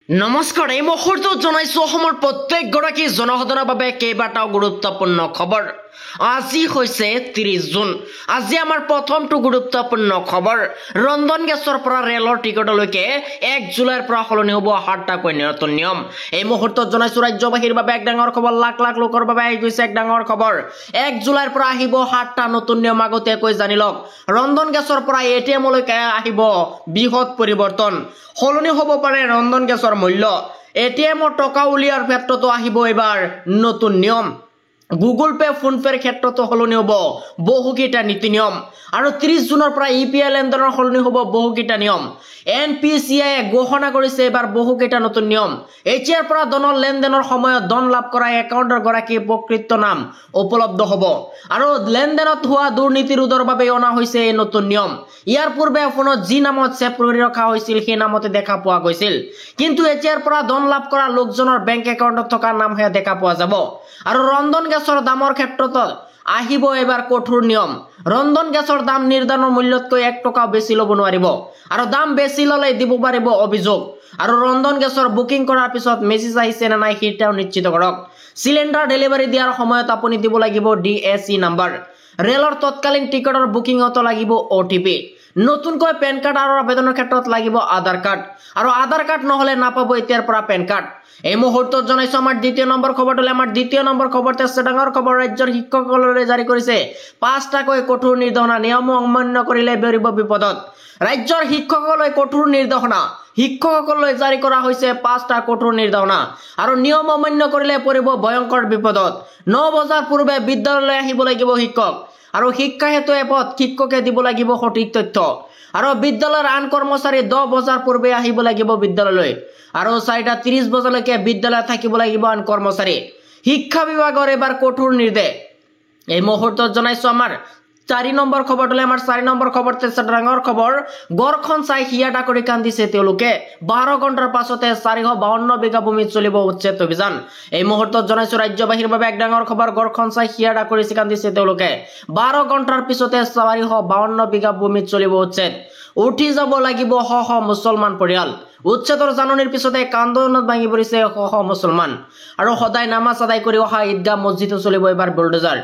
নমস্কাৰ এই মুহূৰ্তত জনাইছো অসমৰ প্ৰত্যেকগৰাকী জনসাধাৰণৰ বাবে কেইবাটাও গুৰুত্বপূৰ্ণ খবৰ। আজি হৈছে 30 জুন। আজি আমাৰ প্ৰথমটো গুৰুত্বপূৰ্ণ খবৰ। ৰন্ধন গেছৰ পৰা ৰেলৰ টিকটলৈকে 1 জুলাইৰ পৰা সলনি হ'ব 7টাকৈ নতুন নিয়ম। এই মুহূৰ্তত জনাইছো ৰাজ্যবাসীৰ বাবে এক ডাঙৰ খবৰ, লাখ লাখ লোকৰ বাবে আহি গৈছে এক ডাঙৰ খবৰ। 1 জুলাইৰ পৰা আহিব 7টা নতুন নিয়ম। আগতীয়াকৈ জানি লওক। ৰন্ধন গেছৰ পৰা এটিএমলৈকে আহিব বৃহৎ পৰিৱৰ্তন। সলনি হ'ব পাৰে ৰন্ধন গেছৰ মূল্য। এটিএমৰ টকা উলিয়াৰ ক্ষেত্ৰতো আহিব এবাৰ নতুন নিয়ম। গুগল পে, ফোন পেৰ ক্ষেত্ৰতো সলনি হ'ব বহুকেইটা নীতি নিয়ম। আৰু 30 জুনৰ পৰা ইউপিআই লেনদেনৰ সলনি হ'ব বহুকেইটা নিয়ম। NPCI ঘোষণা কৰিছে এবাৰ বহুকেইটা নতুন নিয়ম। এতিয়াৰ পৰা ধনৰ লেনদেনৰ সময়ত ধন লাভ কৰা একাউণ্টৰ গৰাকী প্ৰকৃত নাম উপলব্ধ হ'ব। আৰু লেনদেনত হোৱা দুৰ্নীতি ৰোধৰ বাবে অনা হৈছে এই নতুন নিয়ম। ইয়াৰ পূৰ্বে ফোনত যি নামত ছেভ কৰি ৰখা হৈছিল সেই নামতে দেখা পোৱা গৈছিল, কিন্তু এতিয়াৰ পৰা ধন লাভ কৰা লোকজনৰ বেংক একাউণ্টত থকা নামহে দেখা পোৱা যাব। আৰু ৰন্ধন গেছৰ দামৰ ক্ষেত্ৰত আহিব এবাৰ কঠোৰ নিয়ম। ৰন্ধন গেছৰ দাম নিৰ্ধাৰণৰ মূল্যতকৈ 1 টকাও বেছি ল'ব নোৱাৰিব। আৰু দাম বেছি ল'লে দিব পাৰিব অভিযোগ। আৰু ৰন্ধন গেছৰ বুকিং কৰাৰ পিছত মেছেজ আহিছে নে নাই সেইটাও নিশ্চিত কৰক। চিলিণ্ডাৰ ডেলিভাৰী দিয়াৰ সময়ত আপুনি দিব লাগিব DAC নাম্বাৰ। ৰেলৰ তৎকালীন টিকটৰ বুকিঙতো লাগিব OTP। নতুনকৈ পেন কাৰ্ড আৰু আবেদনৰ ক্ষেত্ৰত লাগিব আধাৰ কাৰ্ড। আৰু আধাৰ কাৰ্ড নহলে নাপাব এতিয়াৰ পৰা পেন কাৰ্ড। এই মুহূৰ্তত জনাইছো আমাৰ দ্বিতীয় নম্বৰ খবৰটো। আমাৰ দ্বিতীয় নম্বৰ খবৰতে আছে ডাঙৰ খবৰ। ৰাজ্যৰ শিক্ষকসকললৈ জাৰি কৰিছে 5টাকৈ কঠোৰ নিৰ্দেশনা। নিয়ম অমান্য কৰিলে পৰিব বিপদত। ৰাজ্যৰ শিক্ষকসকললৈ কঠোৰ নিৰ্দেশনা। শিক্ষকসকললৈ জাৰি কৰা হৈছে 5টা কঠোৰ নিৰ্দেশনা। আৰু নিয়ম অমান্য কৰিলে পৰিব ভয়ংকৰ বিপদত। 9 বজাৰ পূৰ্বে বিদ্যালয়লৈ আহিব লাগিব শিক্ষক। আৰু শিক্ষা হেতু এপত শিক্ষকে দিব লাগিব সঠিক তথ্য। আৰু বিদ্যালয়ৰ আন কৰ্মচাৰী 10 বজাৰ পূৰ্বে আহিব লাগিব বিদ্যালয়লৈ। আৰু 4:30 বজালৈকে বিদ্যালয়ত থাকিব লাগিব আন কৰ্মচাৰী। শিক্ষা বিভাগৰ এবাৰ কঠোৰ নিৰ্দেশ। এই মুহূৰ্তত জনাইছো আমাৰ 4 নম্বৰ খবৰটো। আমাৰ 4 নম্বৰ খবৰতে ডাঙৰ খবৰ। গড়খন চাই হিয়াটা কৰি কান্দিছে তেওঁলোকে। 12 ঘণ্টাৰ পাছতে 452 বিঘা ভূমিত চলিব উচ্ছেদ অভিযান। এই মুহূৰ্তত জনাইছো ৰাজ্যবাসীৰ বাবে এক ডাঙৰ খবৰ। গড়খন চাই হিয়াটা কৰি কান্দিছে তেওঁলোকে। 12 ঘণ্টাৰ পিছতে 452 বিঘা ভূমিত চলিব উচ্ছেদ। উঠি যাব লাগিব শ শ মুছলমান পৰিয়াল। উচ্ছেদৰ জাননীৰ পিছতে কান্দোলনত ভাঙি পৰিছে শ শ মুছলমান। আৰু সদায় নামাজ আদায় কৰি অহা ঈদগাহ মছজিদে চলিব এবাৰ বুলডোজাৰ।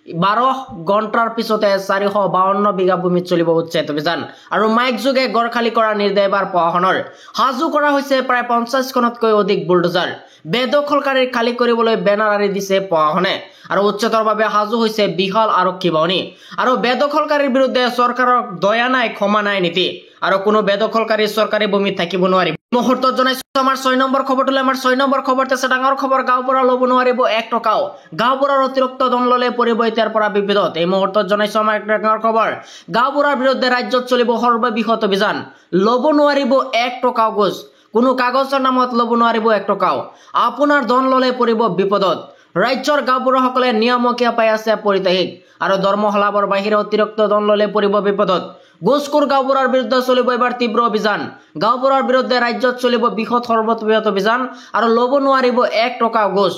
12 ঘণ্টাৰ পিছতে 452 বিঘা ভূমিত চলিব উচ্ছেদ অভিযান। আৰু মাইক যোগে গড় খালী কৰাৰ নিৰ্দেশ এবাৰ প্ৰশাসনৰ। সাজু কৰা হৈছে প্ৰায় 50খনতকৈ অধিক বুলডোজাৰ। বেদখলকাৰীক খালী কৰিবলৈ বেনাৰ আঁৰি দিছে প্ৰশাসনে। আৰু উচ্ছেদৰ বাবে সাজু হৈছে বিশাল আৰক্ষী বাহিনী। আৰু বেদখলকাৰীৰ বিৰুদ্ধে চৰকাৰৰ দয়া নাই, ক্ষমা নাই নীতি। আৰু কোনো বেদখলকাৰী চৰকাৰী ভূমিত থাকিব নোৱাৰিব। মুহূৰ্তত জনাইছো আমাৰ 6 নম্বৰ খবৰটো। আমাৰ 6 নম্বৰ খবৰতে আছে ডাঙৰ খবৰ। গাঁওবুঢ়া ল'ব নোৱাৰিব 1 টকাও। গাঁওবুঢ়াৰ অতিৰিক্ত ধন ল'লে পৰিব এতিয়াৰ পৰা বিপদত। এই মুহূৰ্তত জনাইছো আমাৰ ডাঙৰ খবৰ। গাঁওবুঢ়াৰ বিৰুদ্ধে ৰাজ্যত চলিব সৰ্ববৃহৎ অভিযান। ল'ব নোৱাৰিব 1 টকাও ঘোষ। কোনো কাগজৰ নামত ল'ব নোৱাৰিব 1 টকাও। আপোনাৰ ধন ল'লে পৰিব বিপদত। ৰাজ্যৰ গাঁওবুঢ়াসকলে নিয়মীয়া পাই আছে পৰিত্ৰাহিক। আৰু ধৰ্মশালাবৰ বাহিৰে অতিৰিক্ত ধন ল'লে পৰিব বিপদত। ঘোষখোৰ গাঁওবুঢ়াৰ বিৰুদ্ধে চলিব এবাৰ তীব্ৰ অভিযান। গাঁওবুঢ়াৰ বিৰুদ্ধে ৰাজ্যত চলিব সৰ্ববৃহৎ অভিযান। আৰু ল'ব নোৱাৰিব 1 টকাও ঘোষ।